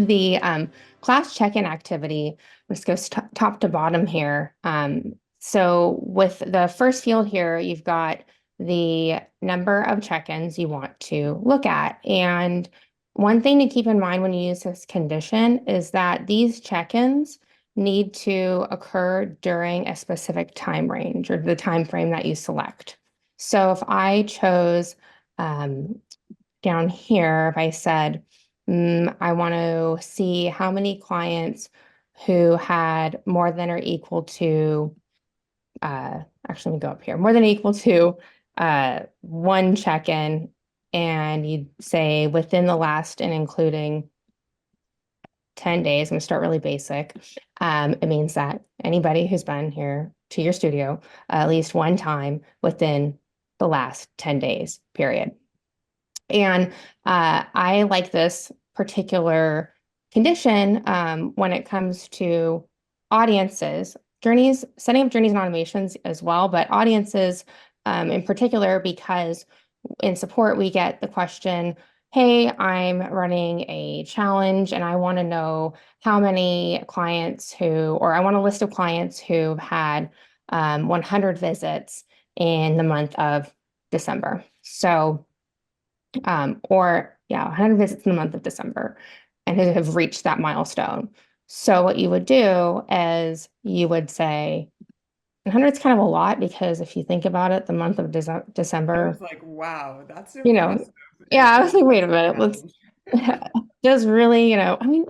The class check-in activity, let's go top to bottom here. So with the first field here, you've got the number of check-ins you want to look at. And one thing to keep in mind when you use this condition is that these check-ins need to occur during a specific time range or the time frame that you select. So if I chose down here, if I said, I want to see how many clients who had more than or equal to, actually, let me go up here, more than or equal to one check-in, and you'd say within the last and including 10 days. I'm going to start really basic. It means that anybody who's been here to your studio at least one time within the last 10 days, period. And I like this particular condition when it comes to audiences, journeys, setting up journeys and automations as well, but audiences in particular, because in support, we get the question, hey, I'm running a challenge and I want to know how many clients or I want a list of clients who've had 100 visits in the month of December. So, or yeah, 100 visits in the month of December and who have reached that milestone. So what you would do is you would say, 100 is kind of a lot because if you think about it, the month of I December, was like, wow, that's you know, impressive. yeah, And I it was like, is wait a a minute, let's challenge. just really, I mean,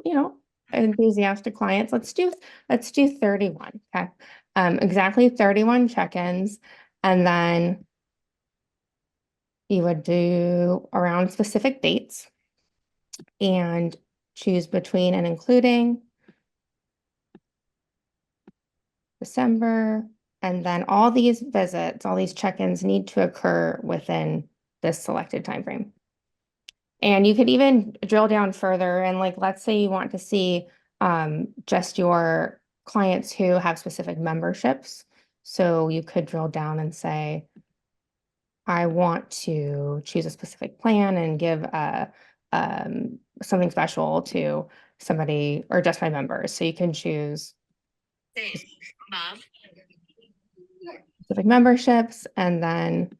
enthusiastic clients. Let's do 31. Okay. Exactly 31 check-ins. And then you would do around specific dates and choose between and including December. And then all these visits, all these check-ins need to occur within this selected time frame. And you could even drill down further and like, let's say you want to see just your clients who have specific memberships. So you could drill down and say, I want to choose a specific plan and give something special to somebody or just my members. So you can choose specific memberships and then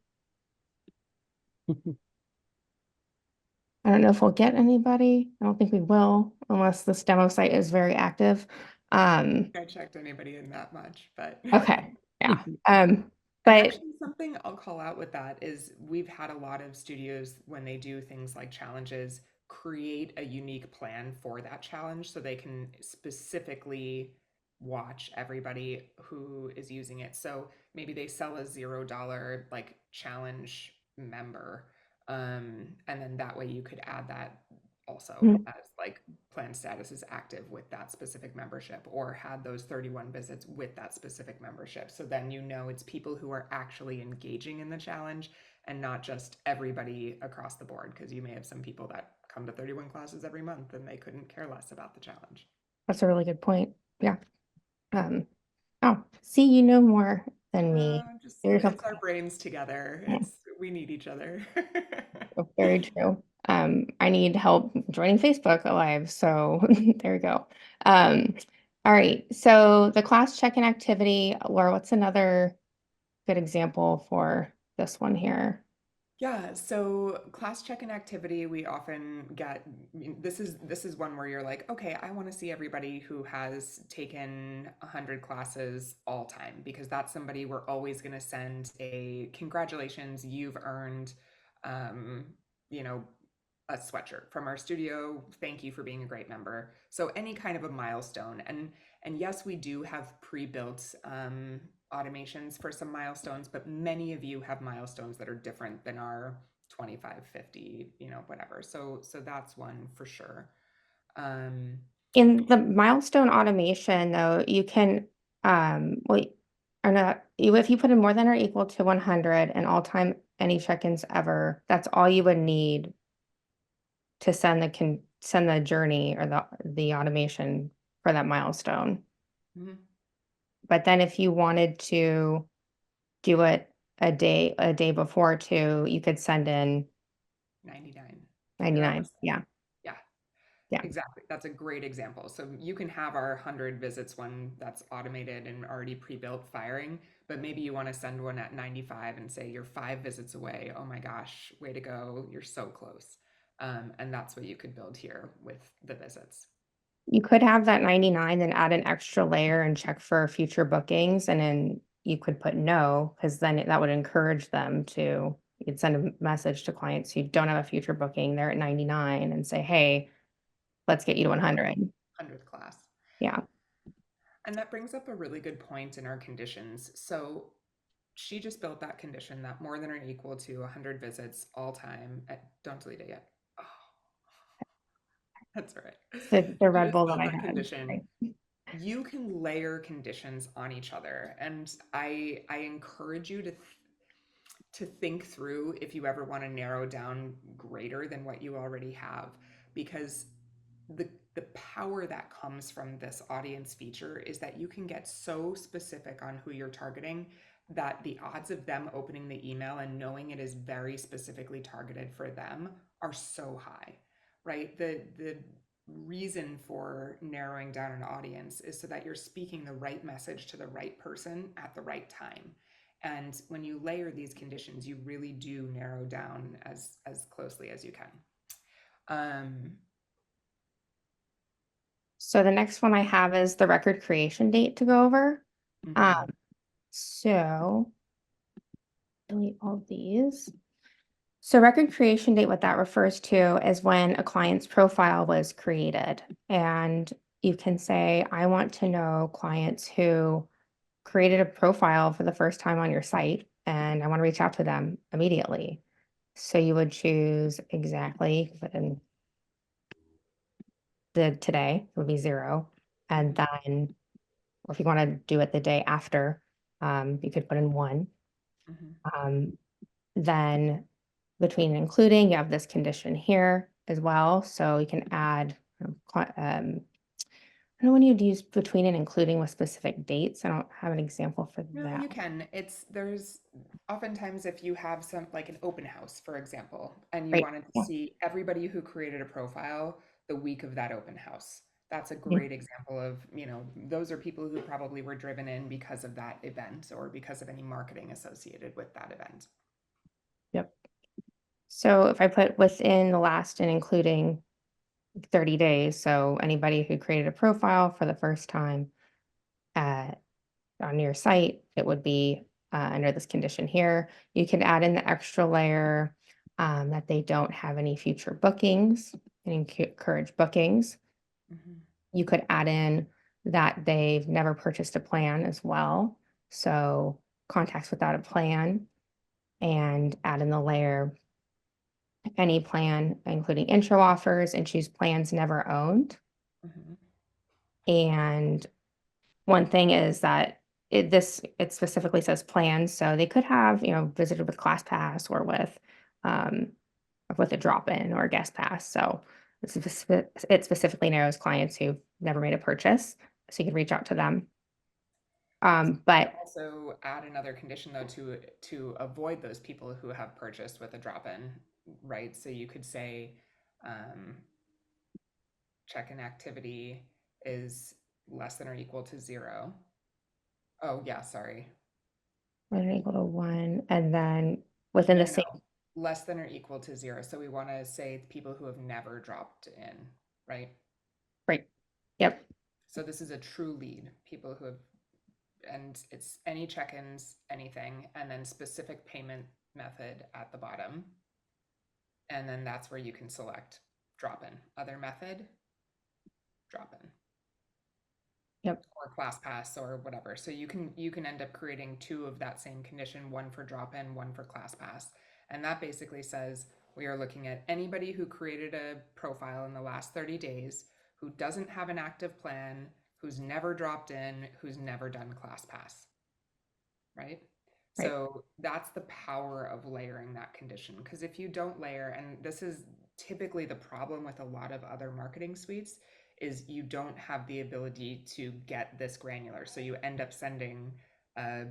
I don't know if we'll get anybody. I don't think we will unless this demo site is very active. Um, I checked anybody in that much, but okay, yeah. and But actually something I'll call out with that is we've had a lot of studios when they do things like challenges create a unique plan for that challenge so they can specifically watch everybody who is using it. So maybe they sell a $0 like challenge member. And then that way you could add that also mm, as like plan status is active with that specific membership or had those 31 visits with that specific membership. So then you know it's people who are actually engaging in the challenge and not just everybody across the board because you may have some people that come to 31 classes every month and they couldn't care less about the challenge. that's a really good point. Yeah. Um, oh, see, you know more than me. Just Give yourself it's our brains together. credit. It's we need each other. Very true. I need help joining Facebook Live, so there we go. Um, all right. So the class check-in activity, Laura, what's another good example for this one here? Yeah, so class check-in activity, we often get this is one where you're like, okay, I want to see everybody who has taken 100 classes all time because that's somebody we're always going to send a congratulations, you've earned um, you know, a sweatshirt from our studio. Thank you for being a great member. So any kind of a milestone. And yes, we do have pre-built automations for some milestones, but many of you have milestones that are different than our 25, 50, whatever. So that's one for sure. Um, In the milestone automation, though, you can, well, or not, if you put in more than or equal to 100 and all time any check-ins ever, that's all you would need to send the journey or the automation for that milestone. mhm, But then if you wanted to do it a day before too, you could send in 99 or 99. almost. Yeah. Yeah. Yeah. Exactly. That's a great example. So you can have our 100 visits one that's automated and already pre-built firing, but maybe you want to send one at 95 and say you're 5 visits away. Oh my gosh, way to go. You're so close. And that's what you could build here with the visits. You could have that 99, then add an extra layer and check for future bookings, and then you could put no, because then that would encourage them to you'd send a message to clients who don't have a future booking, they're at 99 and say, "Hey, let's get you to 100." 100th class. Yeah. And that brings up a really good point in our conditions. So she just built that condition that more than or equal to 100 visits all time. Don't delete it yet. Oh, that's all right. The She Red just Bull that built I that had. condition. Right. You can layer conditions on each other, and I encourage you to think through if you ever want to narrow down greater than what you already have, because the power that comes from this audience feature is that you can get so specific on who you're targeting that the odds of them opening the email and knowing it is very specifically targeted for them are so high, right? The reason for narrowing down an audience is so that you're speaking the right message to the right person at the right time. And when you layer these conditions, you really do narrow down as closely as you can. Um, So the next one I have is the record creation date to go over. Um, mhm, so delete all of these. So record creation date, what that refers to is when a client's profile was created. And you can say, I want to know clients who created a profile for the first time on your site, and I want to reach out to them immediately. So you would choose exactly, put in the today would be 0. And mhm, then, or if you want to do it the day after, you could put in 1. mhm. Um, then between and including, you have this condition here as well. So you can add, I don't know when you'd use between and including with specific dates. I don't have an example for No, that. you can. There's oftentimes if you have some like an open house, for example, and you Right. wanted to Yeah. see everybody who created a profile the week of that open house. That's a Yeah. great example of, those are people who probably were driven in because of that event or because of any marketing associated with that event. Yep. So if I put within the last and including 30 days, so anybody who created a profile for the first time uh, on your site, it would be under this condition here. You can add in the extra layer that they don't have any future bookings and encourage bookings. Mhm, You could add in that they've never purchased a plan as well. So contacts without a plan, and add in the layer any plan, including intro offers, and choose plans never owned. mhm, And one thing is that it specifically says plans, so they could have, visited with ClassPass um, or with a drop-in or a guest pass. So it specifically knows clients who've never made a purchase, so you can reach out to them. You could But also add another condition though to avoid those people who have purchased with a drop-in, right? So you could say, um, check-in activity is less than or equal to 0. Oh, yeah, sorry. we're gonna go to 1, and then within No, the no, no. same Less than or equal to 0. So we want to say people who have never dropped in, right? right. Yep. So this is a true lead, people who have, and it's any check-ins, anything, and then specific payment method at the bottom. And then that's where you can select drop-in. Other method, drop-in. Yep. Or ClassPass or whatever. So you can end up creating two of that same condition, one for drop-in, one for ClassPass. And that basically says we are looking at anybody who created a profile in the last 30 days, who doesn't have an active plan, who's never dropped in, who's never done ClassPass, right? Right. So that's the power of layering that condition. Because if you don't layer, and this is typically the problem with a lot of other marketing suites, is you don't have the ability to get this granular. So you end up sending a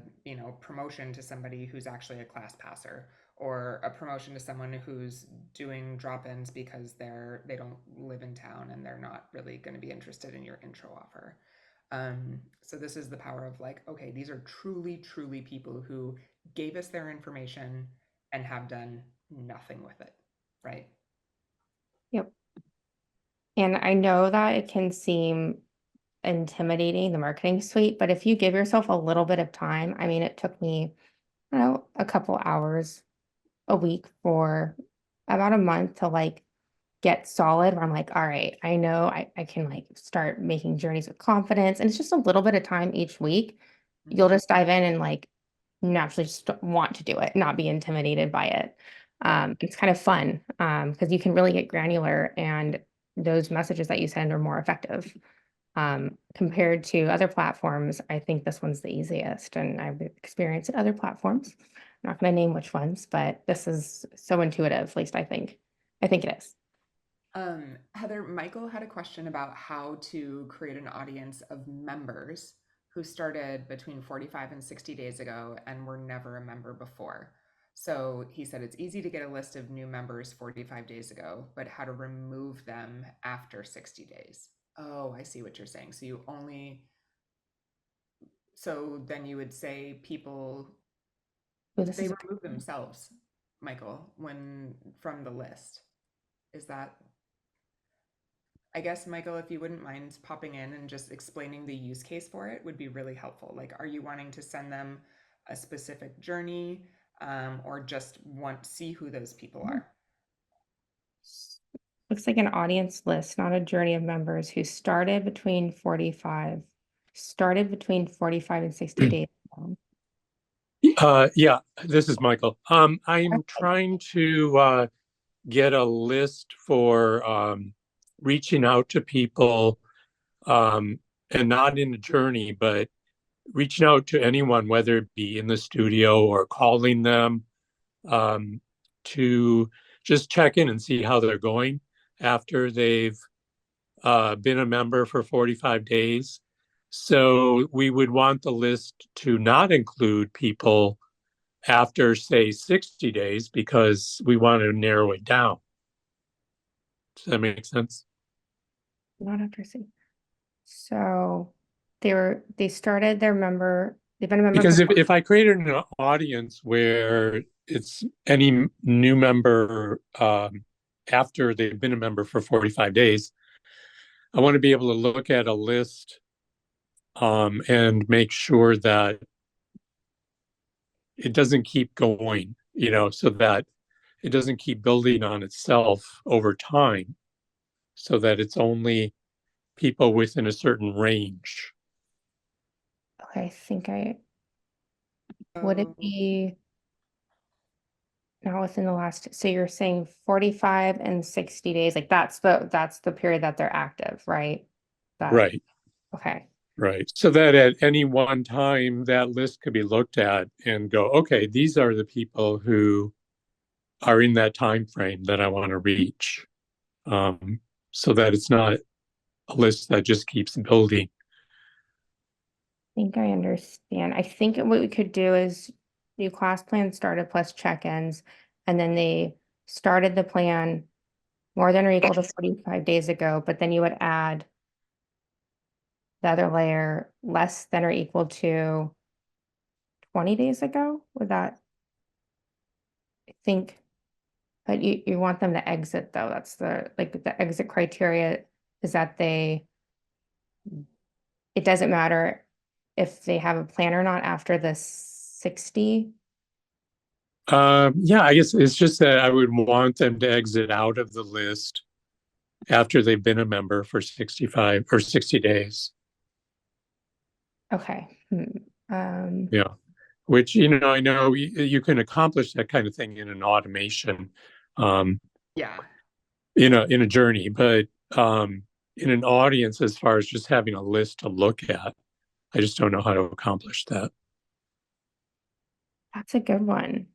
promotion to somebody who's actually a class passer, or a promotion to someone who's doing drop-ins because they don't live in town and they're not really going to be interested in your intro offer. So this is the power of like, okay, these are truly, truly people who gave us their information and have done nothing with it, right? Yep. And I know that it can seem intimidating, the marketing suite, but if you give yourself a little bit of time, I mean, it took me, I don't know, a couple hours a week for about a month to like get solid where I'm like, all right, I know I can like start making journeys with confidence. And it's just a little bit of time each week. You'll Mhm. just dive in and like naturally just want to do it, not be intimidated by it. Yeah. It's kind of fun because you can really get granular and those messages that you send are more effective. Compared to other platforms, I think this one's the easiest, and I've experienced it other platforms. I'm not going to name which ones, but this is so intuitive, at least I think. I think it is. Heather, Michael had a question about how to create an audience of members who started between 45 and 60 days ago and were never a member before. So he said it's easy to get a list of new members 45 days ago, but how to remove them after 60 days. Oh, I see what you're saying. So then you would say people, Oh, this they is a remove themselves, Michael, when from the list. Is that I guess, Michael, if you wouldn't mind popping in and just explaining the use case for it would be really helpful. Like, are you wanting to send them a specific journey, or just want to see who those people good. are? Looks like an audience list, not a journey of members who started between 45 and 60 days ago. Yeah, this is Michael. I'm Okay. trying to get a list for reaching out to people and not in a journey, but reaching out to anyone, whether it be in the studio or calling them um, to just check in and see how they're going after they've been a member for 45 days. So we would want the list to not include people after, say, 60 days because we want to narrow it down. Does that make sense? Not after C. So they've been a member for Because if I created an audience where it's any new member after they've been a member for 45 days, I want to be able to look at a list and make sure that it doesn't keep going, so that it doesn't keep building on itself over time, so that it's only people within a certain range. okay, I think I would it Oh, be not within the last, so you're saying 45 and 60 days, like that's the period that they're active, right? That Right, okay. right. So that at any one time, that list could be looked at and go, okay, these are the people who are in that time frame that I want to reach. Um, so that it's not a list that just keeps building. Think I understand. I think what we could do is do class plan started plus check-ins, and then they started the plan more than or equal to 45 days ago, but then you would add the other layer less than or equal to 20 days ago. Would that, I think, but you want them to exit though. That's the exit criteria is that it doesn't matter if they have a plan or not after the 60. Yeah, I guess it's just that I would want them to exit out of the list after they've been a member for 65 or 60 days. Okay. Yeah, which, I know you can accomplish that kind of thing in an automation, um, yeah. in a journey, but in an audience, as far as just having a list to look at, I just don't know how to accomplish that. That's a good one.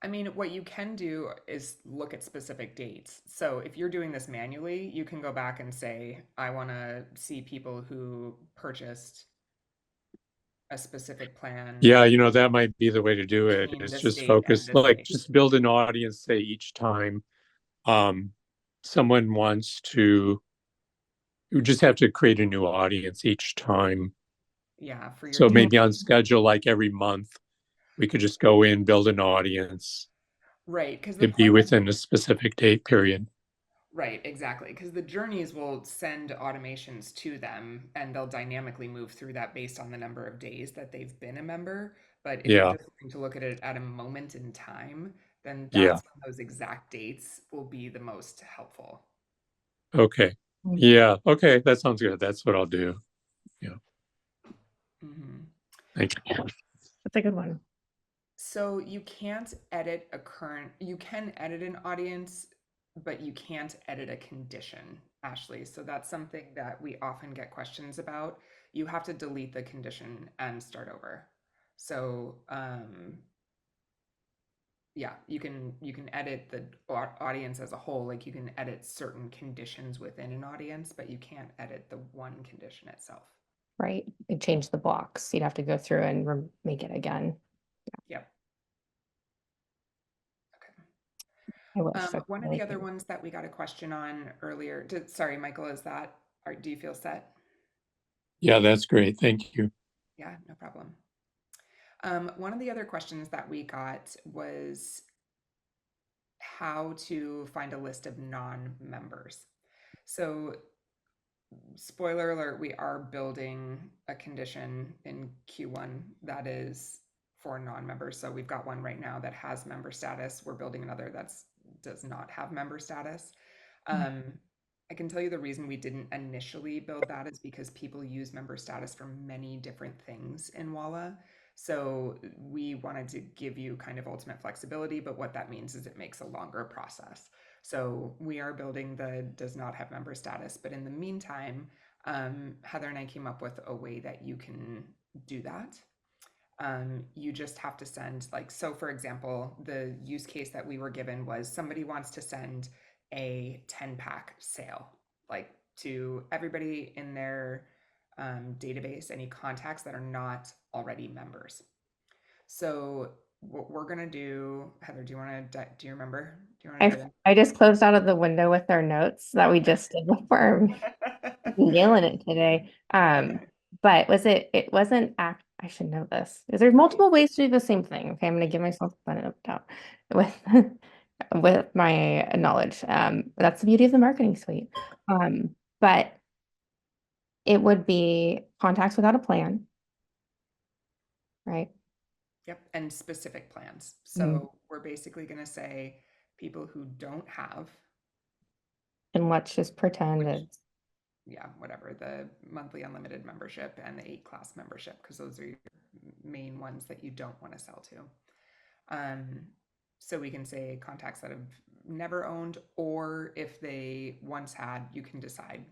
I mean, what you can do is look at specific dates. So if you're doing this manually, you can go back and say, I want to see people who purchased a specific plan Yeah, that might be the way to do it. between It's this just date and focus, this like date. just build an audience, say each time um someone wants to, you just have to create a new audience each time. Yeah, for your So Mhm. maybe on schedule, like every month, we could just go in, build an audience. right, because the It'd be point of within a specific date period. right, exactly. Because the journeys will send automations to them and they'll dynamically move through that based on the number of days that they've been a member. But if you're Yeah. just looking to look at it at a moment in time, then Yeah. that's when those exact dates will be the most helpful. Okay. Mhm. Yeah. Okay. That sounds good. That's what I'll do. Yeah. Mhm. Thank you. That's a good one. So you can't edit a current, you can edit an audience, but you can't edit a condition, Ashley. So that's something that we often get questions about. You have to delete the condition and start over. So yeah, you can edit the audience as a whole, like you can edit certain conditions within an audience, but you can't edit the one condition itself. Right. It changed the blocks. You'd have to go through and make it again. Yep. Okay. I wish that's One of really the other good. ones that we got a question on earlier, sorry, Michael, is that, do you feel set? Yeah, that's great. Thank you. Yeah, no problem. One of the other questions that we got was how to find a list of non-members. So spoiler alert, we are building a condition in Q1 that is for non-members. So we've got one right now that has member status. We're building another that does not have member status. Mm. Um, I can tell you the reason we didn't initially build that is because people use member status for many different things in Walla. So we wanted to give you kind of ultimate flexibility, but what that means is it makes a longer process. So we are building the does not have member status, but in the meantime, Heather and I came up with a way that you can do that. You just have to send, like, so for example, the use case that we were given was somebody wants to send a 10-pack sale, like to everybody in their database, any contacts that are not already members. So what we're gonna do, Heather, do you remember? Do you want to dive I just closed out of the window with our notes that we just did before. I'm in? nailing it today. Okay. But it wasn't I should know this. There's multiple ways to do the same thing. Okay, I'm gonna give myself the benefit of the doubt with with my knowledge. That's the beauty of the marketing suite. But it would be contacts without a plan, right? Yep, and specific plans. Mhm. So we're basically going to say people who don't have, And let's just pretend which, it's yeah, whatever, the monthly unlimited membership and the 8 class membership, because those are your main ones that you don't want to sell to. So we can say contacts that have never owned, or if they once had, you can decide,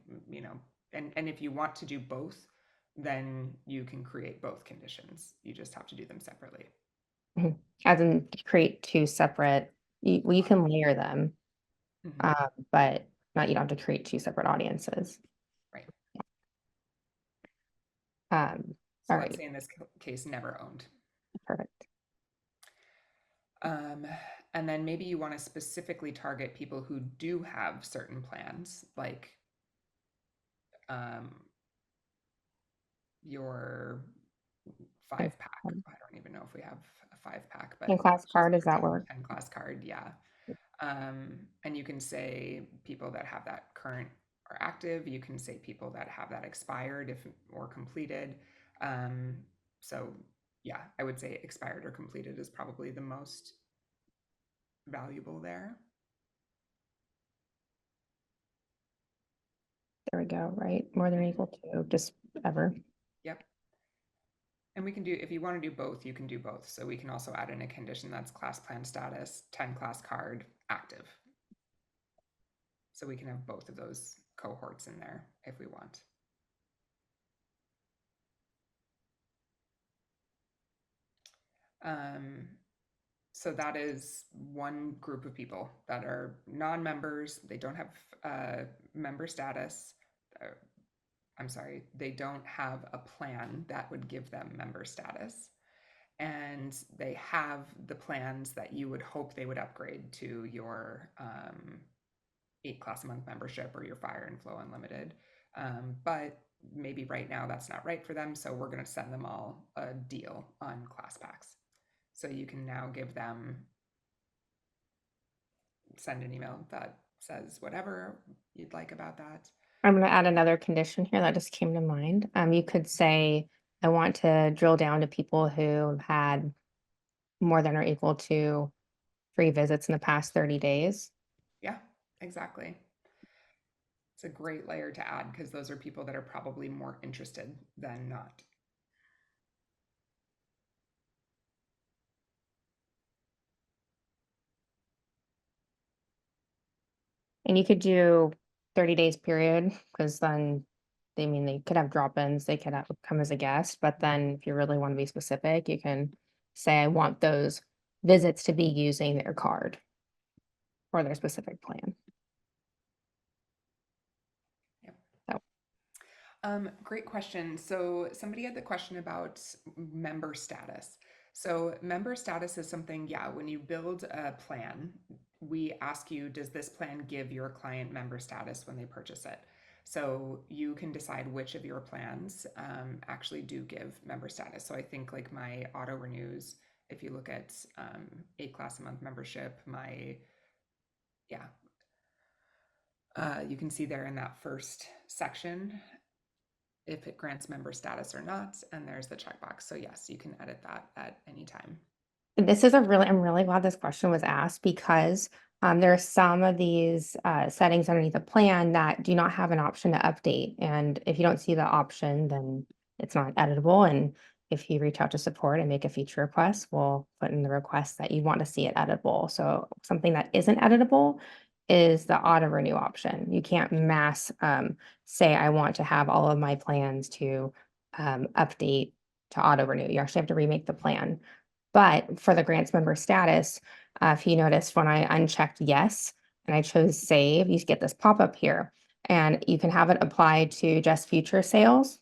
and if you want to do both, then you can create both conditions. You just have to do them separately. Mhm. As in create two separate, you can layer them, Mhm. but not you don't have to create two separate audiences. Right. So All let's right, say in this case, never owned. perfect. Um, and then maybe you want to specifically target people who do have certain plans, like um, your And 5-pack. I don't even know if we have a 5-pack, but class let's just card, does that pretend work? 10-class card. Yeah. And you can say people that have that current or active. You can say people that have that expired if or completed. Um, so yeah, I would say expired or completed is probably the most valuable there. There we go, right? More than or Mhm. equal to, just ever. Yep. And we can do, if you want to do both, you can do both. So we can also add in a condition that's class plan status, 10-class card, active. So we can have both of those cohorts in there if we want. Um, so that is one group of people that are non-members. They don't have member status. I'm sorry, they don't have a plan that would give them member status. And they have the plans that you would hope they would upgrade to your 8 class a month membership or your Fire and Flow Unlimited. But maybe right now that's not right for them. So we're going to send them all a deal on class packs. So you can now give them, send an email that says whatever you'd like about that. I'm going to add another condition here that just came to mind. You could say, I want to drill down to people who have had more than or equal to 3 visits in the past 30 days. Yeah, exactly. It's a great layer to add because those are people that are probably more interested than not. And you could do 30 days period, because then they could have drop-ins, they could have come as a guest, but then if you really want to be specific, you can say, I want those visits to be using their card or their specific plan. Yep. So Great question. So somebody had the question about member status. So member status is something, yeah, when you build a plan, we ask you, does this plan give your client member status when they purchase it? So you can decide which of your plans actually do give member status. So I think like my auto renews, if you look at 8 class a month membership, yeah, you can see there in that first section if it grants member status or not, and there's the checkbox. So yes, you can edit that at any time. this is I'm really glad this question was asked, because there are some of these settings underneath the plan that do not have an option to update. And if you don't see the option, then it's not editable. And if you reach out to support and make a feature request, we'll put in the request that you want to see it editable. So something that isn't editable is the auto renew option. You can't mass say, I want to have all of my plans to update to auto renew. You actually have to remake the plan. But for the grants member status, if you noticed when I unchecked yes and I chose save, you get this pop-up here, and you can have it apply to just future sales.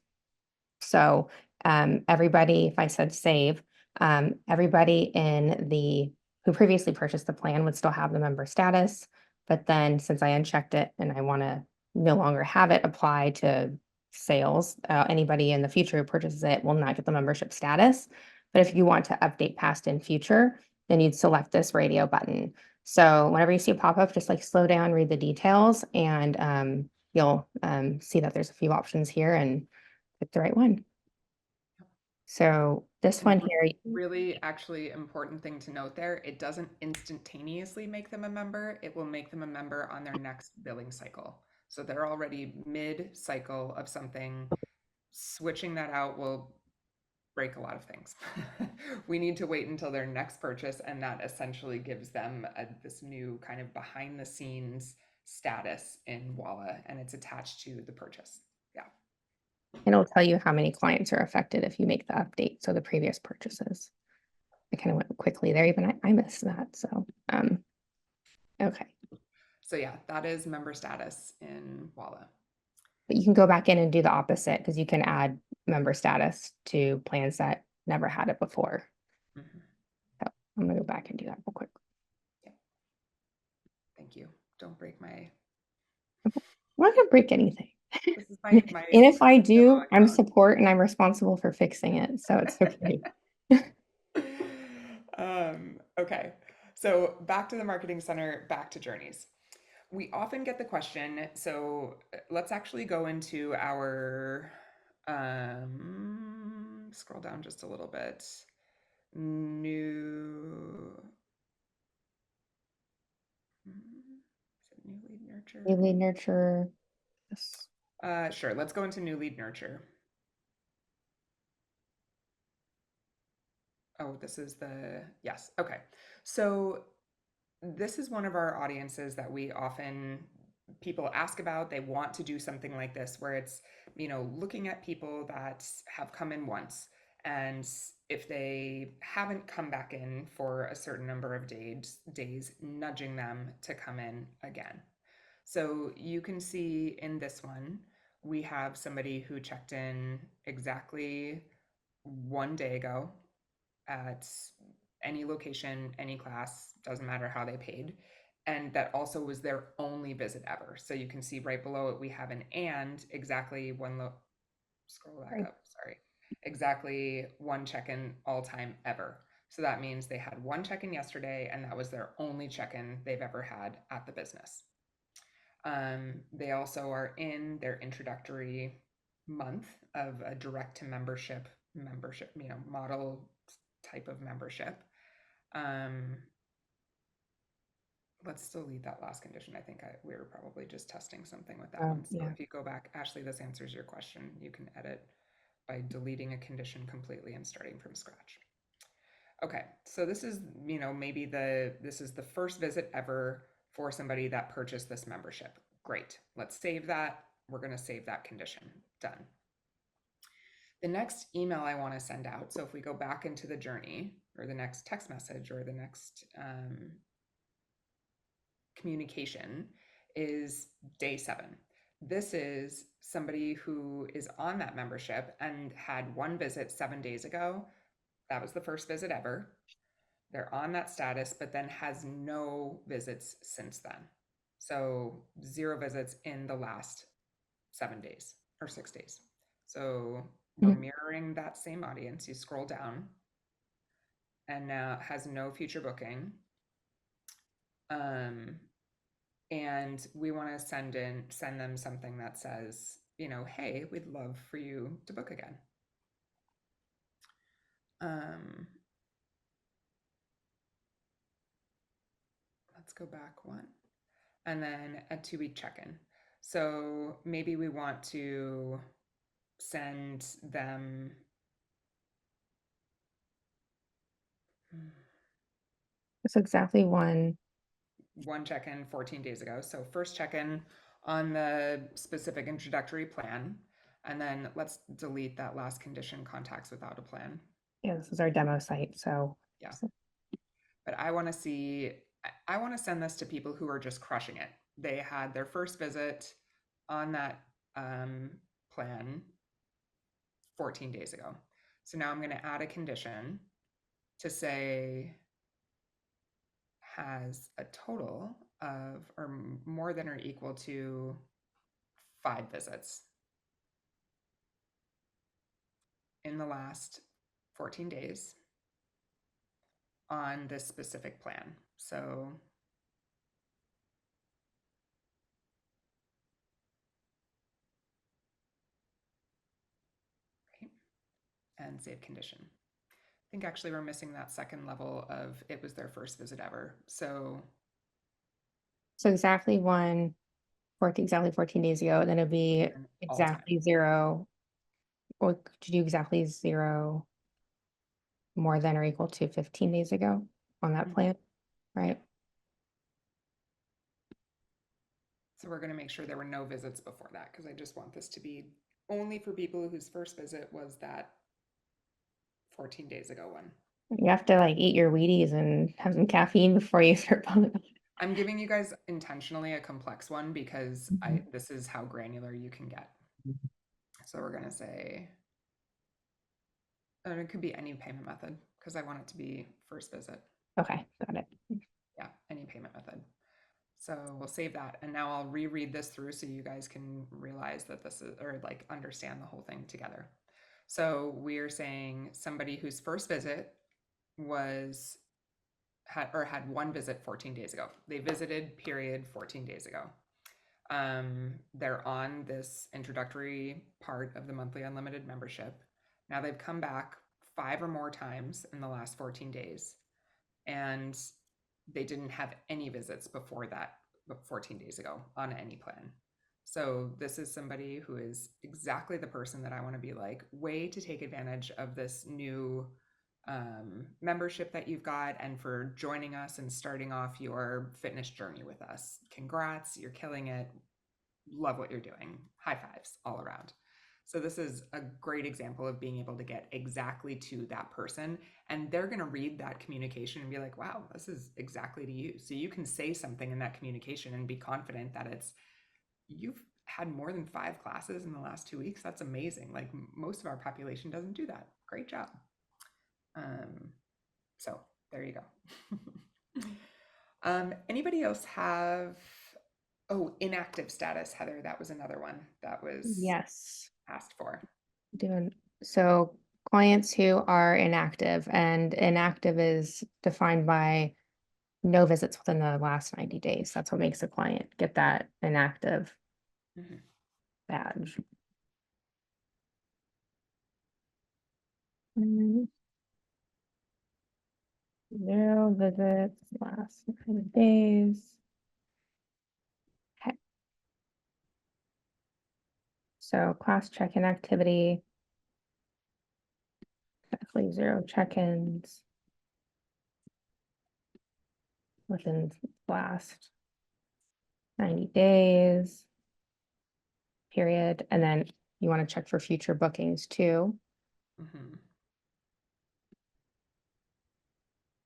So everybody, if I said save, everybody in the who previously purchased the plan would still have the member status. But then since I unchecked it and I want to no longer have it apply to sales, anybody in the future who purchases it will not get the membership status. But if you want to update past and future, then you'd select this radio button. So whenever you see a pop-up, just like slow down, read the details, and you'll see that there's a few options here and pick the right one. So this one And here, really actually important thing to note there, it doesn't instantaneously make them a member. It will make them a member on their next billing cycle. So they're already mid-cycle of something. Switching that out will break a lot of things. We need to wait until their next purchase, and that essentially gives them this new kind of behind the scenes status in Walla, and it's attached to the purchase. Yeah. and it'll tell you how many clients are affected if you make the update. So the previous purchases. I kind of went quickly there, even I missed that. So, okay. So yeah, that is member status in Walla. But you can go back in and do the opposite, because you can add member status to plans that never had it before. Mm-hmm. So I'm gonna go back and do that real quick. Yeah. Thank you. Don't break my. I'm not gonna break anything. This is my And if I demo do, I'm account. support and I'm responsible for fixing it. So it's okay. Okay, so back to the Marketing Center, back to journeys. We often get the question, so let's actually go into our, scroll down just a little bit. New, is it new lead nurture? New lead nurture. Yes. Sure, let's go into new lead nurture. Oh, this is the, yes, okay. So this is one of our audiences that we often people ask about. They want to do something like this where it's, looking at people that have come in once, and if they haven't come back in for a certain number of days, nudging them to come in again. So you can see in this one, we have somebody who checked in exactly 1 day ago at any location, any class, doesn't matter how they paid. And that also was their only visit ever. So you can see right below it, we have an and exactly scroll back Right. up, sorry, exactly one check-in all time ever. So that means they had one check-in yesterday and that was their only check-in they've ever had at the business. They also are in their introductory month of a direct to membership, model type of membership. Let's delete that last condition. I think we were probably just testing something with that one. So Yeah. if you go back, Ashley, this answers your question. You can edit by deleting a condition completely and starting from scratch. Okay, so this is, maybe this is the first visit ever for somebody that purchased this membership. Great, let's save that. We're gonna save that condition, done. The next email I wanna send out, so if we go back into the journey or the next text message or the next communication is day 7. This is somebody who is on that membership and had one visit 7 days ago. That was the first visit ever. They're on that status, but then has no visits since then. So 0 visits in the last 7 days or 6 days. So we're mirroring that same audience. You scroll down and now has no future booking. And we want to send them something that says, hey, we'd love for you to book again. Let's go back one. And then a 2-week check-in. So maybe we want to send them It's exactly one. check-in 14 days ago. So first check-in on the specific introductory plan. And then let's delete that last condition, contacts without a plan. Yeah, this is our demo site. So Yeah. But I want to send this to people who are just crushing it. They had their first visit on that plan 14 days ago. So now I'm going to add a condition to say has a total of or more than or equal to 5 visits in the last 14 days on this specific plan. So and save condition. I think actually we're missing that second level of it was their first visit ever. So exactly 14 days ago, and then it'd be all time. exactly 0. Or could you do exactly 0 more than or equal to 15 days ago on that plan, right? So we're going to make sure there were no visits before that because I just want this to be only for people whose first visit was that 14 days ago one. You have to like eat your Wheaties and have some caffeine before you start bumming. I'm giving you guys intentionally a complex one because this is how granular you can get. So we're going to say, and it could be any payment method because I want it to be first visit. Okay, got it. Yeah, any payment method. So we'll save that. And now I'll reread this through so you guys can realize that this is, or like understand the whole thing together. So we're saying somebody whose first visit had one visit 14 days ago. They visited period 14 days ago. They're on this introductory part of the monthly unlimited membership. Now they've come back 5 or more times in the last 14 days. And they didn't have any visits before that 14 days ago on any plan. So this is somebody who is exactly the person that I want to be like, way to take advantage of this new membership that you've got and for joining us and starting off your fitness journey with us. Congrats, you're killing it. Love what you're doing. High fives all around. So this is a great example of being able to get exactly to that person. And they're going to read that communication and be like, wow, this is exactly to you. So you can say something in that communication and be confident that you've had more than 5 classes in the last 2 weeks. That's amazing. Like most of our population doesn't do that. Great job. So there you go. Anybody else have, oh, inactive status, Heather? That was another one that was Yes. asked for. Doing so clients who are inactive, and inactive is defined by no visits within the last 90 days. That's what makes a client get that inactive Mhm. badge. Zero visits last 90 days. Okay. So class check-in activity. Exactly 0 check-ins within last 90 days. Period. And then you want to check for future bookings too. Mhm.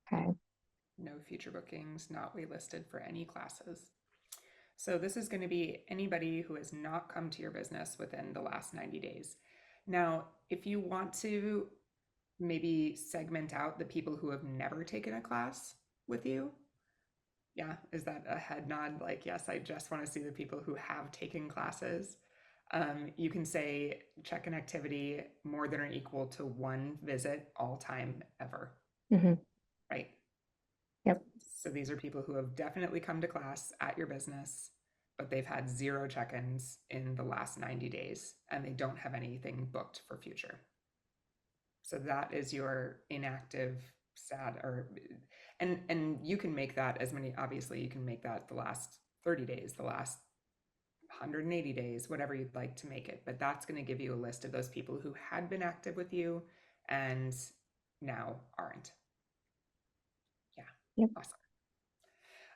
Okay. No future bookings, not waitlisted for any classes. So this is going to be anybody who has not come to your business within the last 90 days. Now, if you want to maybe segment out the people who have never taken a class with you, yeah, is that a head nod? Like, yes, I just want to see the people who have taken classes. You can say check an activity more than or equal to 1 visit all time ever, Mm-hmm. right? Yep. So these are people who have definitely come to class at your business, but they've had 0 check-ins in the last 90 days and they don't have anything booked for future. So that is your inactive sad, or and you can make that as many, obviously you can make that the last 30 days, the last 180 days, whatever you'd like to make it, but that's going to give you a list of those people who had been active with you and now aren't. Yeah. Yep. Awesome.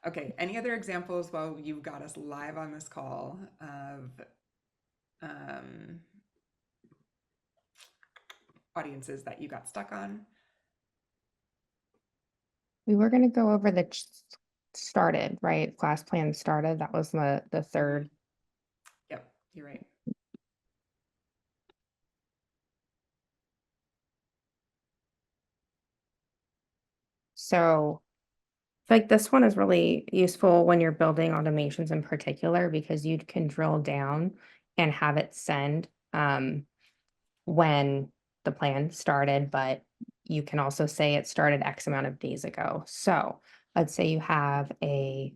Okay, any other examples while you've got us live on this call of um, audiences that you got stuck on? We were going to go over the started, right? Class plan started. That was the third. Yep, you're right. So like this one is really useful when you're building automations in particular, because you can drill down and have it send when the plan started, but you can also say it started X amount of days ago. So let's say you have a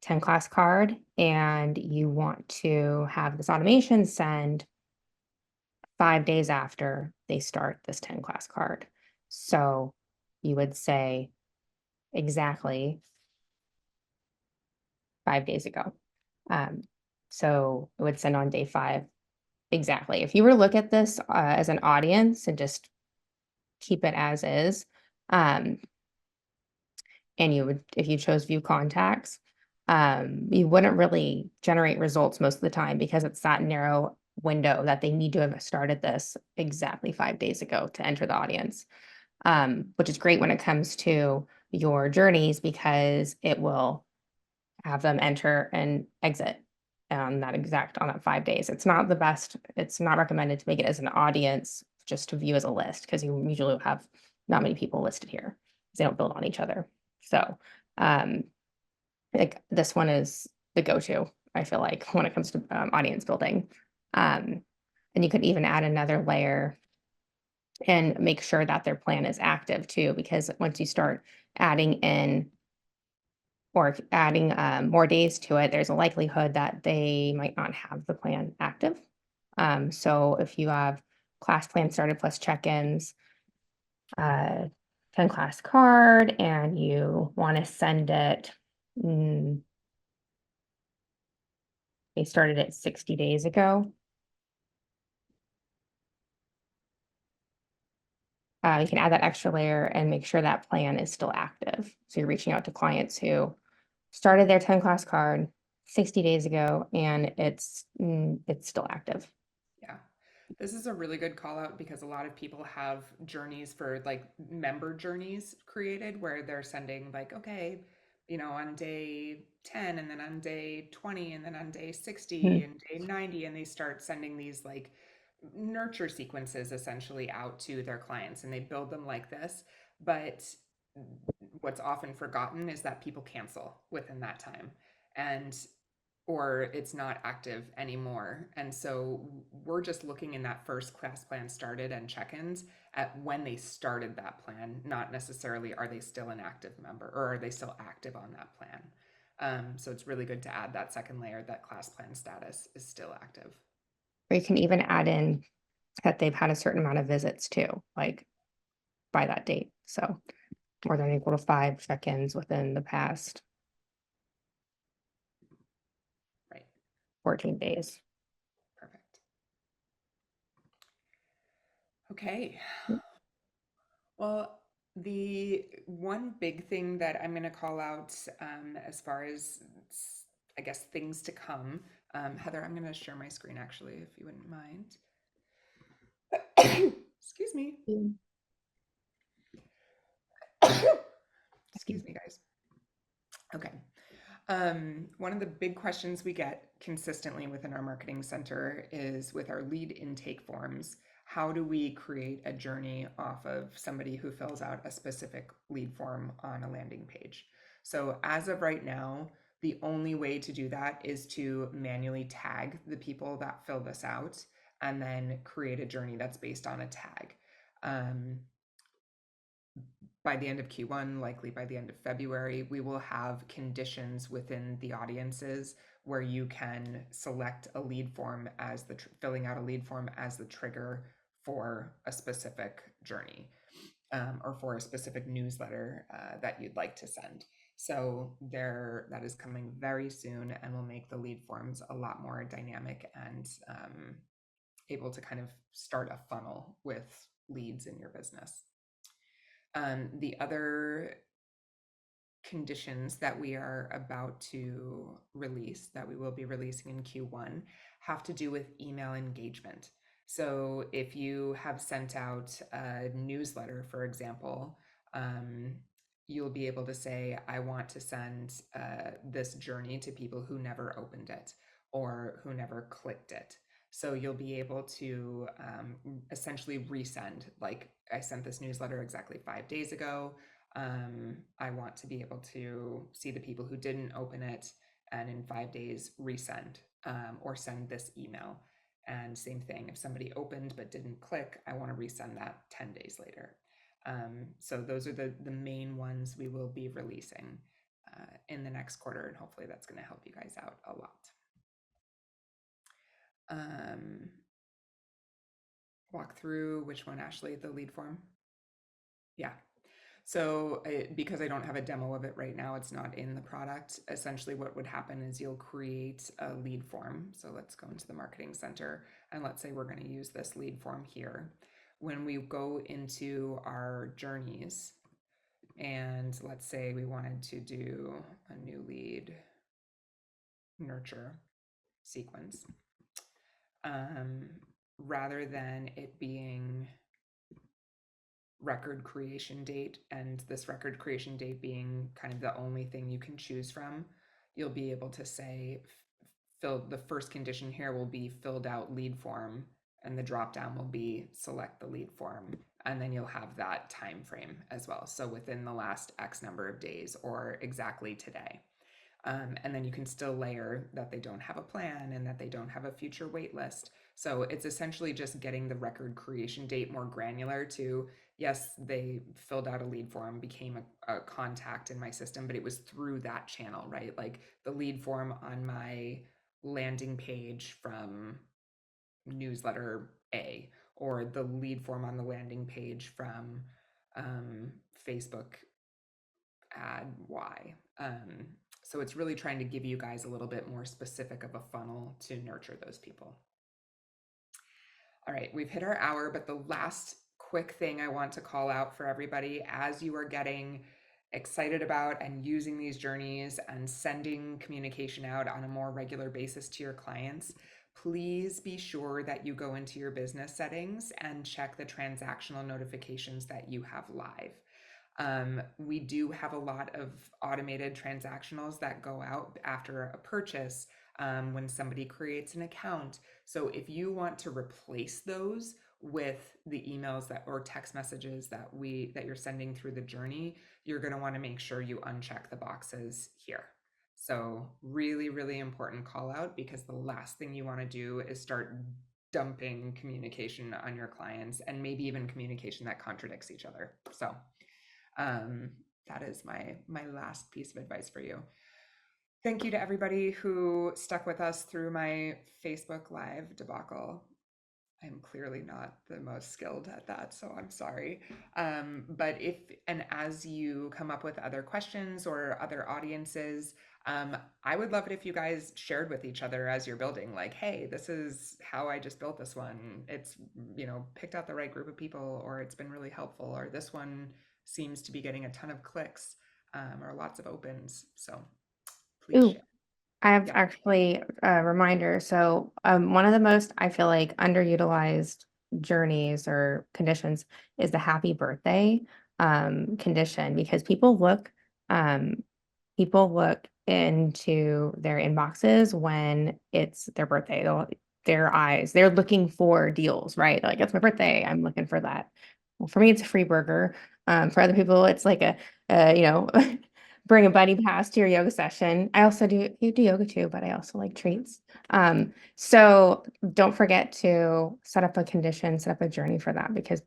10 class card and you want to have this automation send 5 days after they start this 10 class card. So you would say exactly 5 days ago. Um, so it would send on day 5 exactly. If you were to look at this as an audience and just keep it as is, um, and you would, if you chose view contacts, you wouldn't really generate results most of the time because it's that narrow window that they need to have started this exactly 5 days ago to enter the audience, which is great when it comes to your journeys because it will have them enter and exit on that 5 days. It's not the best. It's not recommended to make it as an audience just to view as a list because you usually have not many people listed here because they don't build on each other. So, um, like this one is the go-to, I feel like, when it comes to audience building. And you could even add another layer and make sure that their plan is active too, because once you start adding in or adding more days to it, there's a likelihood that they might not have the plan active. So if you have class plan started plus check-ins, 10 class card, and you want to send it, they started it 60 days ago. You can add that extra layer and make sure that plan is still active. So you're reaching out to clients who started their 10 class card 60 days ago and it's still active. Yeah. This is a really good call out because a lot of people have journeys for like member journeys created where they're sending like, okay, on day 10, and then on day 20, and then on day 60 Mhm. and day 90, and they start sending these like nurture sequences essentially out to their clients, and they build them like this. But what's often forgotten is that people cancel within that time, and or it's not active anymore. And so we're just looking in that first class plan started and check-ins at when they started that plan, not necessarily are they still an active member or are they still active on that plan. So it's really good to add that second layer, that class plan status is still active. Or you can even add in that they've had a certain amount of visits too, like by that date. So more than equal to 5 check-ins within the past Right. 14 days. Perfect. Okay. Mm. Well, the one big thing that I'm going to call out as far as, I guess, things to come, Heather, I'm going to share my screen actually, if you wouldn't mind. Excuse me. Excuse me, guys. Okay. One of the big questions we get consistently within our marketing center is with our lead intake forms. How do we create a journey off of somebody who fills out a specific lead form on a landing page? So as of right now, the only way to do that is to manually tag the people that fill this out and then create a journey that's based on a tag. By the end of Q1, likely by the end of February, we will have conditions within the audiences where you can select a lead form as filling out a lead form as the trigger for a specific journey, or for a specific newsletter that you'd like to send. So that is coming very soon and will make the lead forms a lot more dynamic and able to kind of start a funnel with leads in your business. The other conditions that we are about to release, that we will be releasing in Q1, have to do with email engagement. So if you have sent out a newsletter, for example, you'll be able to say, I want to send this journey to people who never opened it or who never clicked it. So you'll be able to essentially resend, like, I sent this newsletter exactly 5 days ago. I want to be able to see the people who didn't open it and in 5 days resend, or send this email. And same thing, if somebody opened but didn't click, I want to resend that 10 days later. So those are the main ones we will be releasing in the next quarter, and hopefully that's going to help you guys out a lot. Walk through which one, Ashley, the lead form? Yeah. So because I don't have a demo of it right now, it's not in the product. Essentially what would happen is you'll create a lead form. So let's go into the marketing center and let's say we're going to use this lead form here. When we go into our journeys and let's say we wanted to do a new lead nurture sequence, rather than it being record creation date and this record creation date being kind of the only thing you can choose from, you'll be able to say the first condition here will be filled out lead form, and the drop down will be select the lead form, and then you'll have that time frame as well, so within the last X number of days or exactly today. And then you can still layer that they don't have a plan and that they don't have a future wait list. So it's essentially just getting the record creation date more granular to, yes, they filled out a lead form, became a contact in my system, but it was through that channel, right? Like the lead form on my landing page from newsletter A, or the lead form on the landing page from Facebook ad Y. So it's really trying to give you guys a little bit more specific of a funnel to nurture those people. All right, we've hit our hour, but the last quick thing I want to call out for everybody as you are getting excited about and using these journeys and sending communication out on a more regular basis to your clients, please be sure that you go into your business settings and check the transactional notifications that you have live. We do have a lot of automated transactionals that go out after a purchase, when somebody creates an account. So if you want to replace those with the emails that or text messages that you're sending through the journey, you're going to want to make sure you uncheck the boxes here. So really, really important call out, because the last thing you want to do is start dumping communication on your clients, and maybe even communication that contradicts each other. So um, that is my last piece of advice for you. Thank you to everybody who stuck with us through my Facebook Live debacle. I'm clearly not the most skilled at that, so I'm sorry. But if and as you come up with other questions or other audiences, I would love it if you guys shared with each other as you're building, like, hey, this is how I just built this one. It's, picked out the right group of people, or it's been really helpful, or this one seems to be getting a ton of clicks, or lots of opens. So please Ooh, share. I have Yeah. actually a reminder. So, one of the most, I feel like, underutilized journeys or conditions is the happy birthday condition, because um, people look into their inboxes when it's their birthday. They're looking for deals, right? Like, it's my birthday, I'm looking for that. Well, for me, it's a free burger. For other people, it's like bring a buddy pass to your yoga session. I also do yoga too, but I also like treats. So don't forget to set up a condition, set up a journey for that, because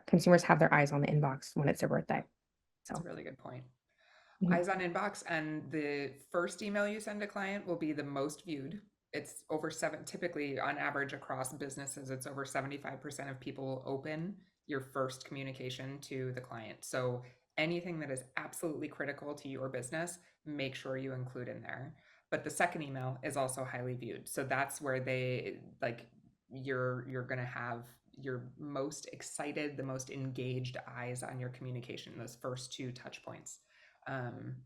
consumers have their eyes on the inbox when it's their birthday. That's a So, really good point. mhm. Eyes on inbox, and the first email you send a client will be the most viewed. It's over seven, typically on average across businesses, it's over 75% of people open your first communication to the client. So anything that is absolutely critical to your business, make sure you include in there. But the second email is also highly viewed. So that's where you're gonna have your most excited, the most engaged eyes on your communication, those first two touch points.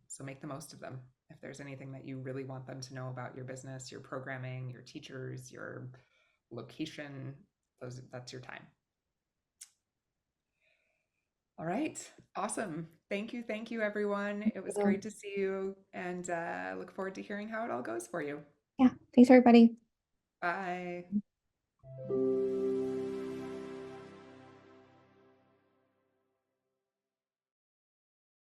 So make the most of them. If there's anything that you really want them to know about your business, your programming, your teachers, your location, that's your time. All right. Awesome. Thank you, everyone. It was great to see you, and look forward to hearing how it all goes for you. Yeah, thanks everybody. Bye.